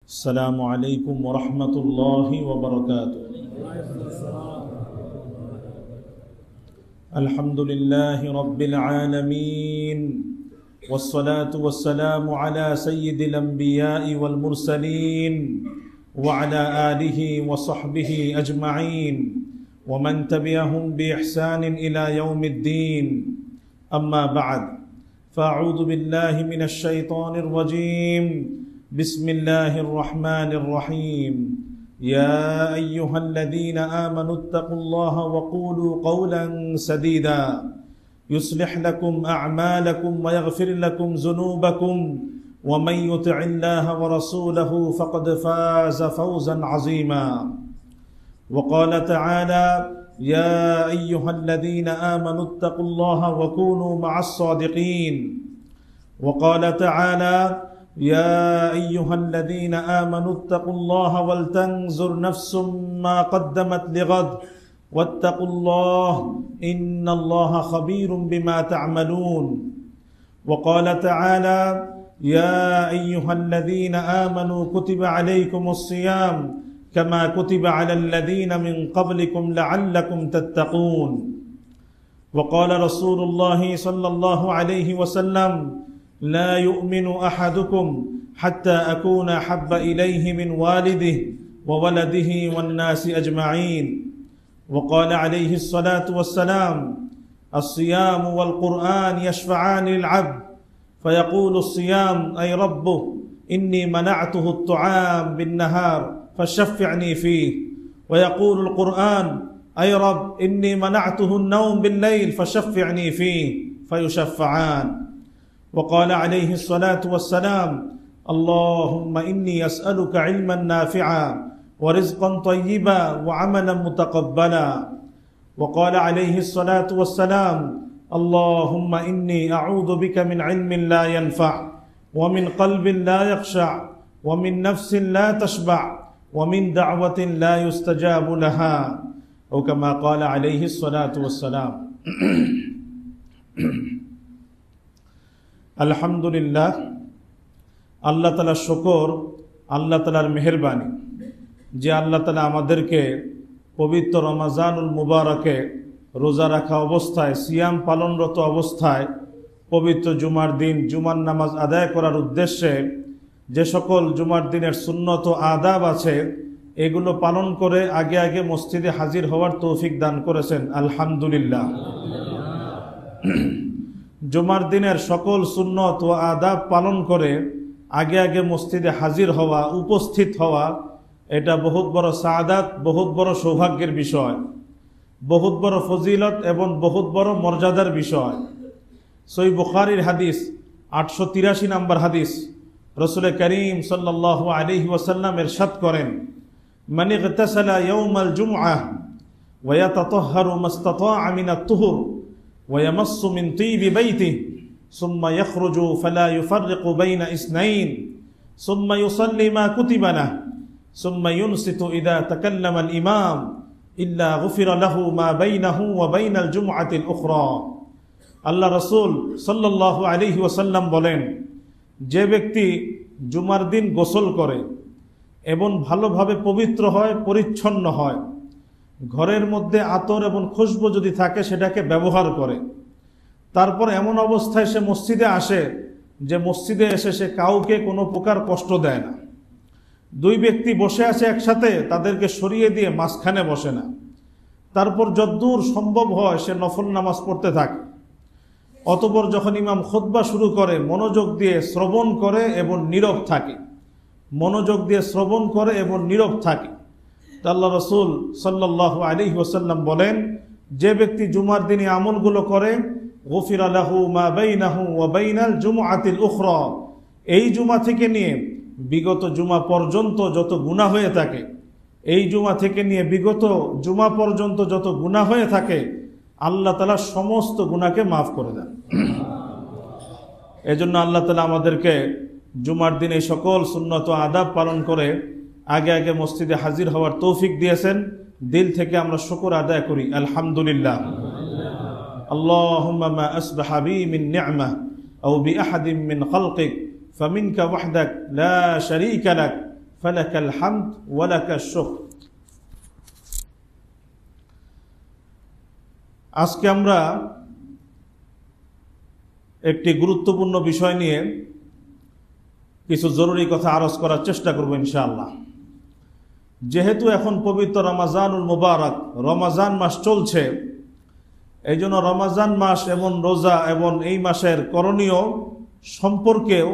السلام عليكم ورحمة الله وبركاته. الحمد لله رب العالمين، والصلاة والسلام على سيد الأنبياء والمرسلين وعلى آله وصحبه أجمعين ومن تبعهم بإحسان إلى يوم الدين. أما بعد، فأعوذ بالله من الشيطان الرجيم. بسم الله الرحمن الرحيم. يا أيها الذين آمنوا اتقوا الله وقولوا قولا سديدا يصلح لكم أعمالكم ويغفر لكم ذنوبكم ومن يطع الله ورسوله فقد فاز فوزا عظيما. وقال تعالى: يا أيها الذين آمنوا اتقوا الله وكونوا مع الصادقين. وقال تعالى: يا أيها الذين آمنوا اتقوا الله ولتنظر نفس ما قدمت لغد واتقوا الله إن الله خبير بما تعملون. وقال تعالى: يا أيها الذين آمنوا كتب عليكم الصيام كما كتب على الذين من قبلكم لعلكم تتقون. وقال رسول الله صلى الله عليه وسلم: لا يؤمن أحدكم حتى أكون أحب إليه من والده وولده والناس أجمعين. وقال عليه الصلاة والسلام: الصيام والقرآن يشفعان للعبد فيقول الصيام: أي ربه إني منعته الطعام بالنهار فشفعني فيه. ويقول القرآن: أي رب إني منعته النوم بالليل فشفعني فيه، فيشفعان. وقال عليه الصلاة والسلام: اللهم إني أسألك علما نافعا ورزقا طيبا وعملا متقبلا. وقال عليه الصلاة والسلام: اللهم إني أعوذ بك من علم لا ينفع ومن قلب لا يخشع ومن نفس لا تشبع ومن دعوة لا يستجاب لها، أو كما قال عليه الصلاة والسلام. আলহামদুলিল্লাহ, আল্লাহ তাআলার শুকর, আল্লাহ তাআলার মেহেরবানি যে আল্লাহ তাআলা আমাদেরকে পবিত্র রমজানুল মুবারকে রোজা রাখা অবস্থায়, সিয়াম পালনরত অবস্থায় পবিত্র জুমার দিন জুমার নামাজ আদায় করার উদ্দেশ্যে যে সকল জুমার দিনের সুন্নত ও আদাব আছে এগুলো পালন করে আগে আগে মসজিদে হাজির হওয়ার তৌফিক দান করেছেন। আলহামদুলিল্লাহ। জুমার দিনের সকল সুন্নত ও আদাব পালন করে আগে আগে মসজিদে হাজির হওয়া, উপস্থিত হওয়া, এটা বহুত বড় সাআদাত, বহুত বড় সৌভাগ্যের বিষয়, বহুত বড় ফজিলত এবং বহুত বড় মর্যাদার বিষয়। সহিহ বুখারীর হাদিস 883 নম্বর হাদিস, রাসূল করিম সাল্লাল্লাহু আলাইহি ওয়াসাল্লাম ইরশাদ করেন: মান ইগতাসালা ইয়াউমাল জুমআহ ওয়া ইয়াতাতাহহারু মাস্তাতা'a মিনাত তুহুর ويمص من طيب بيته ثم يخرج فلا يفرق بين اثنين ثم يصلي ما كتب له ثم ينصت إذا تكلم الإمام إلا غفر له ما بينه وبين الجمعة الأخرى. আল্লাহ রাসূল সাল্লাল্লাহু আলাইহি ওয়াসাল্লাম বলেন, যে ব্যক্তি জুমার দিন গোসল করে এবং ভালোভাবে পবিত্র হয়, পরিচ্ছন্ন হয়, ঘরের মধ্যে আতর এবং খুশবু যদি থাকে সেটাকে ব্যবহার করে, তারপর এমন অবস্থায় সে মসজিদে আসে যে মসজিদে এসে সে কাউকে কোনো প্রকার কষ্ট দেয় না। দুই ব্যক্তি বসে আছে একসাথে, তাদেরকে সরিয়ে দিয়ে মাঝখানে বসে না। তারপর যতদূর সম্ভব হয় সে নফল নামাজ পড়তে থাকে। অতঃপর যখন ইমাম খুতবা শুরু করে মনোযোগ দিয়ে শ্রবণ করে এবং নীরব থাকে, মনোযোগ দিয়ে শ্রবণ করে এবং নীরব থাকে। আল্লাহ রাসূল সাল্লাল্লাহু আলাইহি ওয়াসাল্লাম বলেন, যে ব্যক্তি জুমার দিনে আমলগুলো করে, গুফিরা লাহু মা বাইনাহু ওয়া বাইনাল জুমআতিল উখরা, এই জুমা থেকে নিয়ে বিগত জুমা পর্যন্ত যত গুনাহ হয়ে থাকে, এই জুমা থেকে নিয়ে বিগত জুমা পর্যন্ত যত গুনাহ হয়ে থাকে আল্লাহ তাআলা সমস্ত গুনাহকে মাফ করে দেন। এজন্য আল্লাহ তাআলা আমাদেরকে জুমার দিন এই সকল সুন্নত ও আদাব পালন করে আগে আগে মসজিদে হাজির হওয়ার তৌফিক দিয়েছেন। দিল থেকে আমরা শুকর আদায় করি, আলহামদুলিল্লাহ। আল্লাহুম্মা মা আসবাহা বি মিন নি'মাহ আও বি আহাদিন মিন খালকিক فمنك وحدك لا شريك لك ফালাকাল হামদ ওয়া লাকাশ শুকর। আজকে আমরা একটি গুরুত্বপূর্ণ বিষয় নিয়ে কিছু জরুরি কথা আরজ করার চেষ্টা করব ইনশাআল্লাহ। যেহেতু এখন পবিত্র রমাজানুল মুবারক, রমাজান মাস চলছে, এই জন্য রমাজান মাস এবং রোজা এবং এই মাসের করণীয় সম্পর্কেও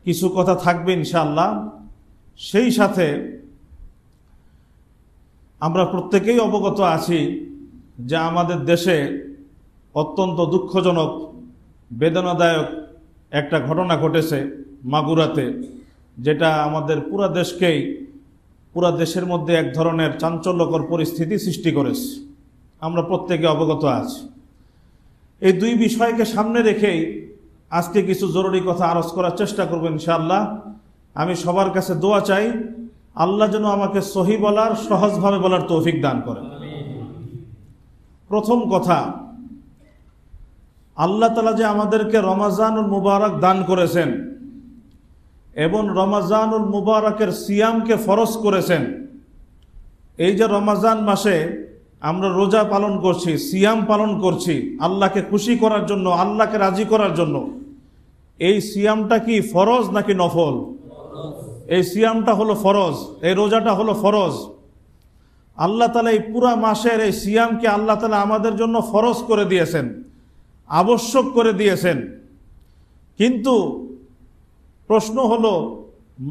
কিছু কথা থাকবে ইনশাআল্লাহ। সেই সাথে আমরা প্রত্যেকেই অবগত আছি যে আমাদের দেশে অত্যন্ত দুঃখজনক, বেদনাদায়ক একটা ঘটনা ঘটেছে মাগুরাতে, যেটা আমাদের পুরা দেশের মধ্যে এক ধরনের চাঞ্চল্যকর পরিস্থিতি সৃষ্টি করেছে। আমরা প্রত্যেকে অবগত আছি। এই দুই বিষয়কে সামনে রেখেই আজকে কিছু জরুরি কথা আরজ করার চেষ্টা করব ইনশাআল্লাহ। আমি সবার কাছে দোয়া চাই, আল্লাহ যেন আমাকে সহি বলার, সহজভাবে বলার তৌফিক দান করেন। প্রথম কথা, আল্লাহ তাআলা যে আমাদেরকে রমাজানুল মুবারক দান করেছেন এবং রমাজানুল মুবারকের সিয়ামকে ফরজ করেছেন, এই যে রমাজান মাসে আমরা রোজা পালন করছি, সিয়াম পালন করছি আল্লাহকে খুশি করার জন্য, আল্লাহকে রাজি করার জন্য, এই সিয়ামটা কি ফরজ নাকি নফল? এই সিয়ামটা হলো ফরজ, এই রোজাটা হলো ফরজ। আল্লাহ তাআলা এই পুরা মাসের এই সিয়ামকে আল্লাহ তাআলা আমাদের জন্য ফরজ করে দিয়েছেন, আবশ্যক করে দিয়েছেন। কিন্তু প্রশ্ন হলো,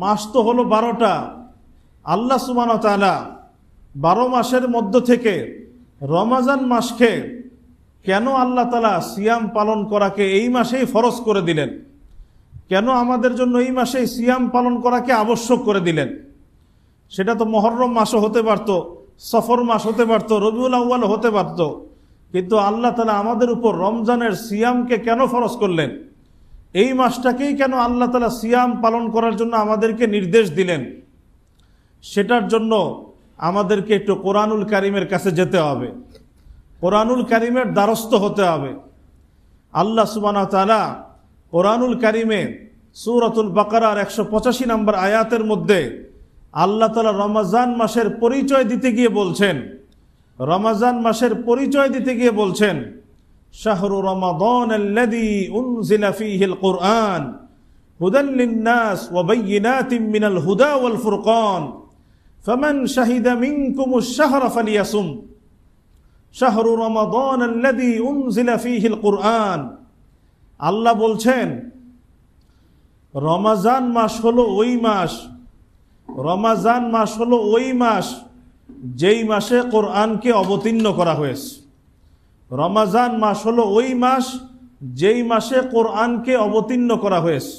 মাস তো হলো 12টা, আল্লাহ সুবহানাহু ওয়া তাআলা 12 মাসের মধ্য থেকে রমাজান মাসকে কেন আল্লাহ তাআলা সিয়াম পালন করাকে এই মাসেই ফরজ করে দিলেন? কেন আমাদের জন্য এই মাসেই সিয়াম পালন করাকে আবশ্যক করে দিলেন? সেটা তো মুহররম মাসও হতে পারত, সফর মাস হতে পারত, রবিউল আউয়াল হতে পারত, কিন্তু আল্লাহ তাআলা আমাদের উপর রমজানের সিয়ামকে কেন ফরজ করলেন? এই মাসটাকেই কেন আল্লাহ তাআলা সিয়াম পালন করার জন্য আমাদেরকে নির্দেশ দিলেন? সেটার জন্য আমাদেরকে একটু কোরআনুল কারীমের কাছে যেতে হবে, কোরআনুল কারীমের দ্বারস্থ হতে হবে। আল্লাহ সুবহানাহু ওয়া তাআলা কোরআনুল কারীমে সূরাতুল বাকারার 185 নম্বর আয়াতের মধ্যে আল্লাহ তাআলা রমজান মাসের পরিচয় দিতে গিয়ে বলছেন, রমজান মাসের পরিচয় দিতে গিয়ে বলছেন, শাহরু রমাদানাল্লাযী উনজিলা ফীহিল কুরআন হুদাল লিন-নাস ওয়া বায়্যিনাতিম মিনাল হুদা ওয়াল ফুরকান ফামান শাহিদা মিনকুমুশ শাহরা ফালিয়াসুম শাহরু রমাদানাল্লাযী উনজিলা ফীহিল কুরআন। আল্লাহ বলছেন, রমজান মাস হলো ওই মাস, রমজান মাস হলো ওই মাস যেই মাসে কোরআনকে অবতীর্ণ করা হয়েছে। রমজান মাস হলো ওই মাস যেই মাসে কোরআনকে অবতীর্ণ করা হয়েছে।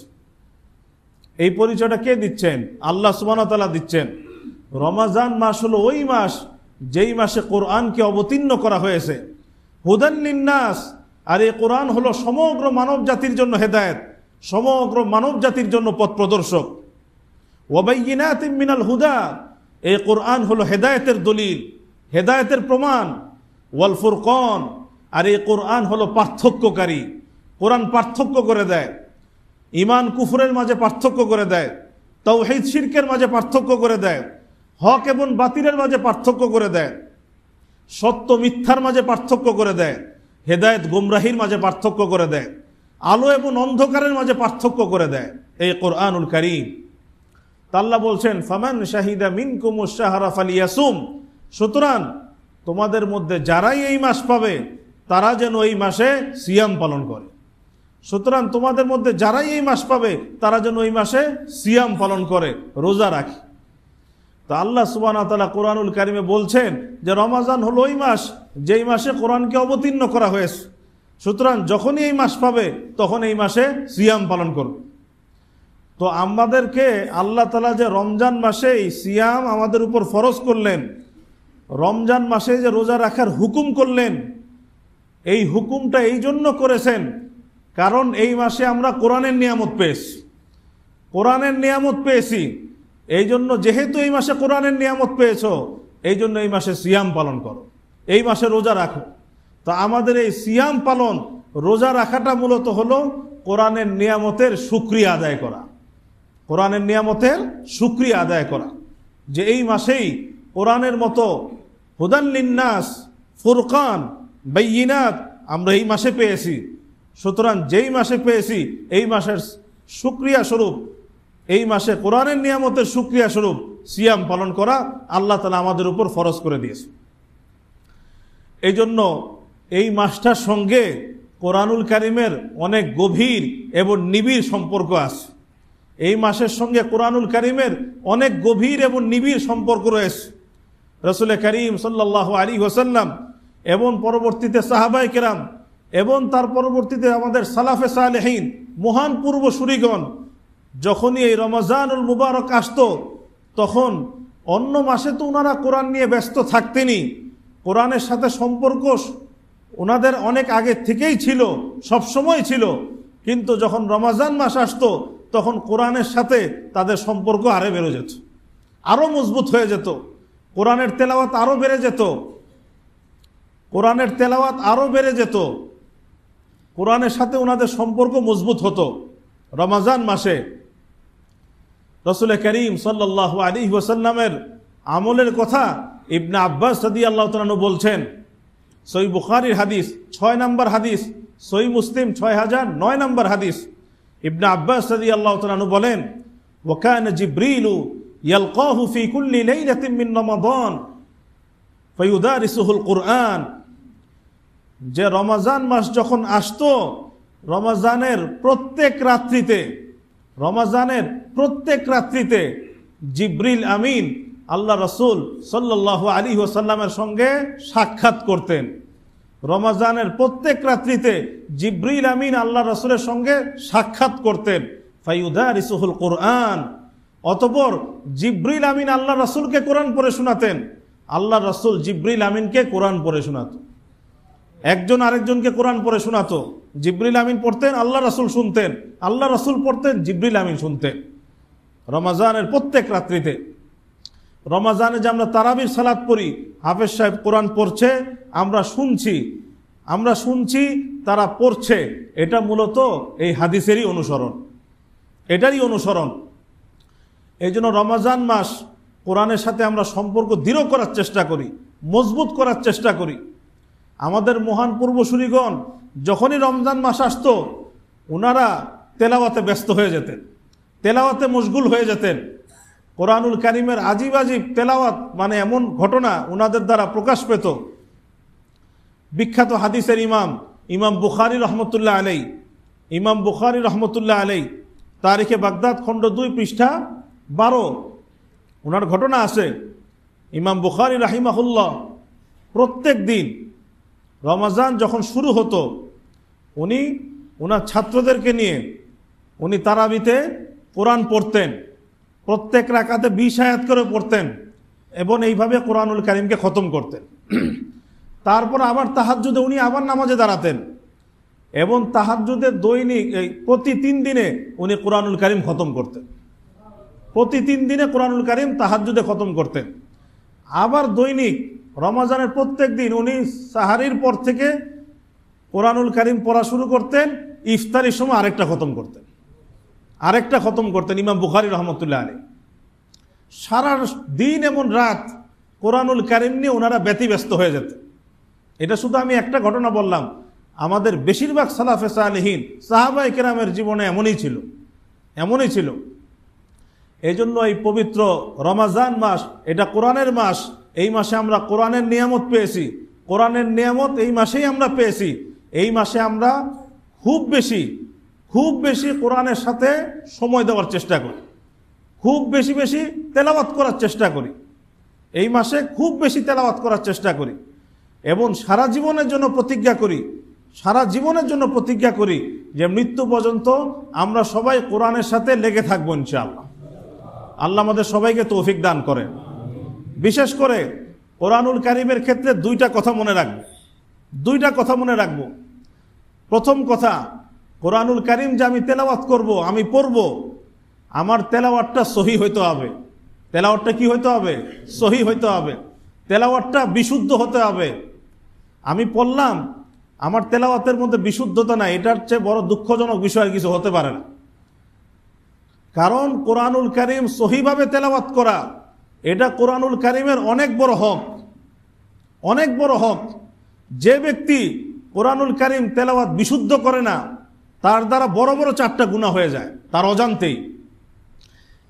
এই পরিচয়টা কে দিচ্ছেন? আল্লাহ সুবহানাহু ওয়া তাআলা দিচ্ছেন। রমজান মাস হলো ওই মাস যেই মাসে কোরআনকে অবতীর্ণ করা হয়েছে। হুদাল লিন-নাস, আর এই কোরআন হলো সমগ্র মানব জাতির জন্য হেদায়েত, সমগ্র মানব জাতির জন্য পথ প্রদর্শক। ওয়া বায়্যিনাতিম মিনাল হুদা, এই কোরআন হলো হেদায়েতের দলিল, হেদায়েতের প্রমাণ। ওয়াল ফুরকান, আর এই কোরআন হলো পার্থক্যকারী। কোরআন পার্থক্য করে দেয়, ঈমান কুফরের মাঝে পার্থক্য করে দেয়, তাওহীদ শিরকের মাঝে পার্থক্য করে দেয়, হক এবং বাতিলের মাঝে পার্থক্য করে দেয়, সত্য মিথ্যার মাঝে পার্থক্য করে দেয়, হেদায়েত গোমরাহির মাঝে পার্থক্য করে দেয়, আলো এবং অন্ধকারের মাঝে পার্থক্য করে দেয় এই কোরআনুল কারীম। আল্লাহ বলছেন, ফামান শাহিদা মিনকুমুশ শাহরা ফালিয়াসুম, সুতরাং তোমাদের মধ্যে যারাই এই মাস পাবে তারা যেন এই মাসে সিয়াম পালন করে। সুতরাং তোমাদের মধ্যে যারাই এই মাস পাবে তারা যেন এই মাসে সিয়াম পালন করে, রোজা রাখে। তো আল্লাহ সুবহানাহু ওয়া তাআলা কোরআনুল কারীমে বলছেন যে রমজান হলো ওই মাস যেই মাসে কোরআনকে অবতীর্ণ করা হয়েছে। সুতরাং যখনই এই মাস পাবে তখন এই মাসে সিয়াম পালন করবে। তো আমাদেরকে আল্লাহ তাআলা যে রমজান মাসে এই সিয়াম আমাদের উপর ফরজ করলেন, রমজান মাসে যে রোজা রাখার হুকুম করলেন, এই হুকুমটা এই জন্য করেছেন কারণ এই মাসে আমরা কোরআনের নিয়ামত পেয়েছি, কোরআনের নিয়ামত পেয়েছি। এই জন্য যেহেতু এই মাসে কোরআনের নিয়ামত পেয়েছো, এই জন্য এই মাসে সিয়াম পালন করো, এই মাসে রোজা রাখো। তো আমাদের এই সিয়াম পালন, রোজা রাখাটা মূলত হলো কোরআনের নিয়ামতের শুকরিয়া আদায় করা। কোরআনের নিয়ামতের শুকরিয়া আদায় করা, যে এই মাসেই কোরআনের মতো হুদান লিন্নাস, ফুরকান, বাইয়িনাত আমরা এই মাসে পেয়েছি। সুতরাং যেই মাসে পেয়েছি এই মাসের শুকরিয়া স্বরূপ, এই মাসে কোরআনের নিয়ামতের শুকরিয়া স্বরূপ সিয়াম পালন করা আল্লাহ তাআলা আমাদের উপর ফরজ করে দিয়েছে। এই জন্য এই মাসটার সঙ্গে কোরআনুল কারীমের অনেক গভীর এবং নিবিড় সম্পর্ক আছে। এই মাসের সঙ্গে কোরআনুল কারীমের অনেক গভীর এবং নিবিড় সম্পর্ক রয়েছে। রাসূল করিম সাল্লাল্লাহু আলাইহি ওয়াসাল্লাম এবং পরবর্তীতে সাহাবায়ে কেরাম এবং তার পরবর্তীতে আমাদের সালাফে সালেহিন, মহান পূর্বসূরিগণ যখনই এই রমজানুল মুবারক আসতো, তখন অন্য মাসে তো ওনারা কোরআন নিয়ে ব্যস্ত থাকতেনই, কোরআনের সাথে সম্পর্ক ওনাদের অনেক আগে থেকেই ছিল, সবসময় ছিল। কিন্তু যখন রমজান মাস আসতো তখন কোরআনের সাথে তাদের সম্পর্ক আরো বেড়ে যেত, আরো মজবুত হয়ে যেত, কোরআনের তেলাওয়াত আরো বেড়ে যেত, কোরআনের তেলাওয়াত আরো বেড়ে যেত, কোরআনের সাথে ওনাদের সম্পর্ক মজবুত হতো। রমজান মাসে রাসূল করিম সাল্লাল্লাহু আলাইহি ওয়াসাল্লামের আমলের কথা ইবনে আব্বাস রাদিয়াল্লাহু তাআলা আনহু বলছেন। সহিহ বুখারীর হাদিস 6 নম্বর হাদিস, সহিহ মুসলিম 6009 নম্বর হাদিস। ইবনে আব্বাস রাদিয়াল্লাহু তাআলা আনহু বলেন, ওয়া কানা জিবরিলু ইয়ালকাহু ফি কুল্লি লাইলাতিন মিন রমাদান ফায়ুদারিসুহুল কুরআন। যে রমজান মাস যখন আসতো, রমজানের প্রত্যেক রাত্রিতে জিবরিল আমিন আল্লাহ রাসূল সাল্লাল্লাহু আলাইহি ওয়াসাল্লামের সঙ্গে সাক্ষাৎ করতেন। রমজানের প্রত্যেক রাত্রিতে জিবরিল আমিন আল্লাহ রাসূলের সঙ্গে সাক্ষাৎ করতেন। ফায়ুদারিসুহুল কুরআন, অতঃপর জিবরিল আমিন আল্লাহ রাসূলকে কোরআন পড়ে শোনাতেন, আল্লাহ রাসূল জিবরিল আমিনকে কোরআন পড়ে শোনাতো। একজন আরেকজনকে কোরআন পড়ে শোনাতো, জিবরিল আমিন পড়তেন, আল্লাহ রাসূল শুনতেন, আল্লাহ রাসূল পড়তেন, জিবরিল আমিন শুনতেন। রমজানের প্রত্যেক রাত্রিতে, রমজানে যে আমরা তারাবির সালাত পড়ি, হাফেজ সাহেব কোরআন পড়ছে, আমরা শুনছি তারা পড়ছে, এটা মূলত এই হাদিসেরই অনুসরণ, এটারই অনুসরণ। এই জন্য রমজান মাস কোরআনের সাথে আমরা সম্পর্ক দৃঢ় করার চেষ্টা করি, মজবুত করার চেষ্টা করি। আমাদের মহান পূর্বসূরিগণ যখনই রমজান মাস আসতো, ওনারা তেলাওয়াতে ব্যস্ত হয়ে যেতেন, তেলাওয়াতে মশগুল হয়ে যেতেন। কোরআনুল কারীমের আজীব আজীব তেলাওয়াত, মানে এমন ঘটনা ওনাদের দ্বারা প্রকাশ পেত। বিখ্যাত হাদিসের ইমাম বুখারী রহমতুল্লাহ আলাই তারিখে বাগদাদ খণ্ড 2 পৃষ্ঠা 12 ওনার ঘটনা আছে। ইমাম বুখারী রাহিমাহুল্লাহ প্রত্যেক দিন রমজান যখন শুরু হতো, উনি ওনার ছাত্রদেরকে নিয়ে উনি তারাবিতে কোরআন পড়তেন, প্রত্যেক রাকাতে 20 আয়াত করে পড়তেন এবং এইভাবে কোরআনুল কারীমকে খতম করতেন। তারপর আবার তাহাজ্জুদে উনি আবার নামাজে দাঁড়াতেন এবং তাহাজ্জুদে দৈনিক প্রতি 3 দিনে উনি কোরআনুল কারীম খতম করতেন, প্রতি 3 দিনে কোরআনুল কারীম তাহাজ্জুদে খতম করতেন। আবার দৈনিক রমজানের প্রত্যেক দিন উনি সাহারির পর থেকে কোরআনুল কারীম পড়া শুরু করতেন, ইফতারির সময় আরেকটা খতম করতেন। ইমাম বুখারী রহমতুল্লাহ আলাইহি সারা দিন এবং রাত কোরআনুল কারীম নিয়ে ওনারা ব্যতিব্যস্ত হয়ে যেতেন। এটা শুধু আমি একটা ঘটনা বললাম, আমাদের বেশিরভাগ সালাফে সালেহিন, সাহাবায়ে কেরামের জীবনে এমনই ছিল। এই জন্য এই পবিত্র রমজান মাস, এটা কোরআনের মাস। এই মাসে আমরা কোরআনের নিয়ামত পেয়েছি, কোরআনের নিয়ামত এই মাসেই আমরা পেয়েছি। এই মাসে আমরা খুব বেশি কোরআনের সাথে সময় দেওয়ার চেষ্টা করি, খুব বেশি তেলাওয়াত করার চেষ্টা করি। এই মাসে খুব বেশি তেলাওয়াত করার চেষ্টা করি এবং সারা জীবনের জন্য প্রতিজ্ঞা করি যে মৃত্যু পর্যন্ত আমরা সবাই কোরআনের সাথে লেগে থাকবো ইনশাআল্লাহ। আল্লাহ আমাদের সবাইকে তৌফিক দান করেন। বিশেষ করে কোরআনুল কারীমের ক্ষেত্রে 2টা কথা মনে রাখবো। প্রথম কথা, কোরআনুল কারীম যে আমি তেলাওয়াত করব, আমি পড়ব, আমার তেলাওয়াতটা সহি হইতে হবে। তেলাওয়াতটা কি হইতে হবে? সহি হইতে হবে। তেলাওয়াতটা বিশুদ্ধ হতে হবে। আমি পড়লাম, আমার তেলাওয়াতের মধ্যে বিশুদ্ধতা নাই, এটার চেয়ে বড় দুঃখজনক বিষয় কিছু হতে পারে না। কারণ কোরআনুল কারীম সহিভাবে তেলাওয়াত করা এটা কোরআনুল কারীমের অনেক বড় হক, অনেক বড় হক। যে ব্যক্তি কোরআনুল কারীম তেলাওয়াত বিশুদ্ধ করে না, তার দ্বারা বড় বড় 4টা গুনাহ হয়ে যায় তার অজান্তেই।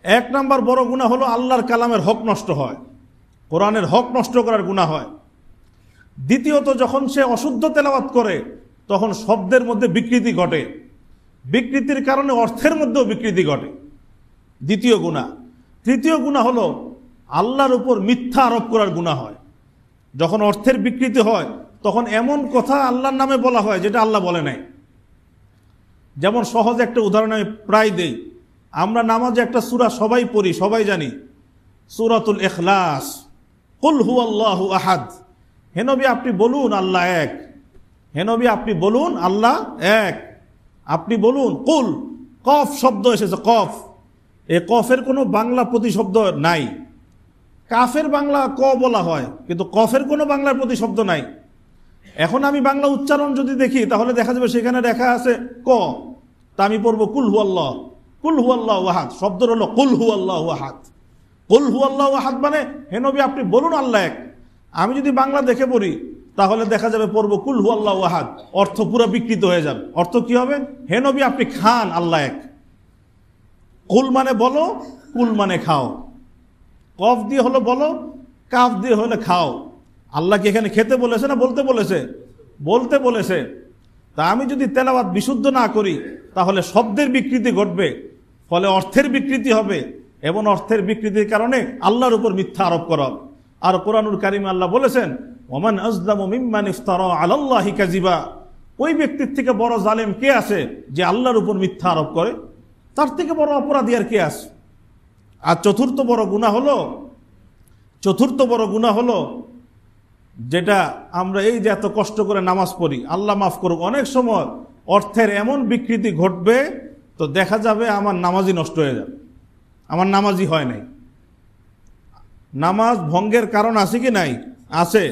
1 নাম্বার বড় গুনাহ হলো আল্লাহর কালামের হক নষ্ট হয়, কোরআনের হক নষ্ট করার গুনাহ হয়। দ্বিতীয়ত, যখন সে অশুদ্ধ তেলাওয়াত করে তখন শব্দের মধ্যে বিকৃতি ঘটে, বিকৃতির কারণে অর্থের মধ্যেও বিকৃতি ঘটে, দ্বিতীয় গুনাহ। তৃতীয় গুনাহ হলো আল্লাহর উপর মিথ্যা আরোপ করার গুনাহ হয়। যখন অর্থের বিকৃতি হয় তখন এমন কথা আল্লাহর নামে বলা হয় যেটা আল্লাহ বলে নাই। যেমন সহজ একটা উদাহরণ আমি প্রায় দেই, আমরা নামাজে একটা সূরা সবাই পড়ি, সবাই জানি, সূরাতুল ইখলাস, কুল হুয়াল্লাহু আহাদ। হে নবী আপনি বলুন আল্লাহ এক, হে নবী আপনি বলুন আল্লাহ এক, আপনি বলুন কুল। কফ শব্দ এসেছে, কফ। এই কফের কোনো বাংলা প্রতিশব্দ নাই। কাফের বাংলা ক বলা হয়, কিন্তু কফের কোনো বাংলার প্রতিশব্দ নাই। এখন আমি বাংলা উচ্চারণ যদি দেখি তাহলে দেখা যাবে সেখানে লেখা আছে ক, তা আমি পড়বো কুল হুয়াল্লাহ, কুল হুয়াল্লাহু আহাদ। শব্দ হলো কুল হুয়াল্লাহু আহাদ। কুল হুয়াল্লাহু আহাদ মানে হে নবী আপনি বলুন আল্লাহ এক। আমি যদি বাংলা দেখে পড়ি তাহলে দেখা যাবে পড়বো কুল হুয়াল্লাহু আহাদ, অর্থ পুরো বিকৃত হয়ে যাবে। অর্থ কি হবে? হে নবী আপনি খান আল্লাহ এক। কুল মানে বলো, কুল মানে খাও। কফ দিয়ে হলো বলো, কাফ দিয়ে হলে খাও। আল্লাহ কি এখানে খেতে বলেছে না বলতে বলেছে? বলতে বলেছে। তা আমি যদি তেলাওয়াত বিশুদ্ধ না করি তাহলে শব্দের বিকৃতি ঘটবে, ফলে অর্থের বিকৃতি হবে, এবং অর্থের বিকৃতির কারণে আল্লাহর উপর মিথ্যা আরোপ করা। আর কোরআনুল কারীমে আল্লাহ বলেছেন, ওমান আযলামু মিম্মান ইফতারা আলাল্লাহি কাযিবা। ওই ব্যক্তির থেকে বড় জালেম কে আছে যে আল্লাহর উপর মিথ্যা আরোপ করে? তার থেকে বড় অপরাধী আর কে আছে? আর চতুর্থ বড় গুনাহ হলো যেটা আমরা এই যে এত কষ্ট করে নামাজ পড়ি, আল্লাহ মাফ করুক, অনেক সময় অর্থের এমন বিকৃতি ঘটবে তো দেখা যাবে আমার নামাজই নষ্ট হয়ে যাবে, আমার নামাজই হয় নাই। নামাজ ভঙ্গের কারণ আছে কি নাই? আছে।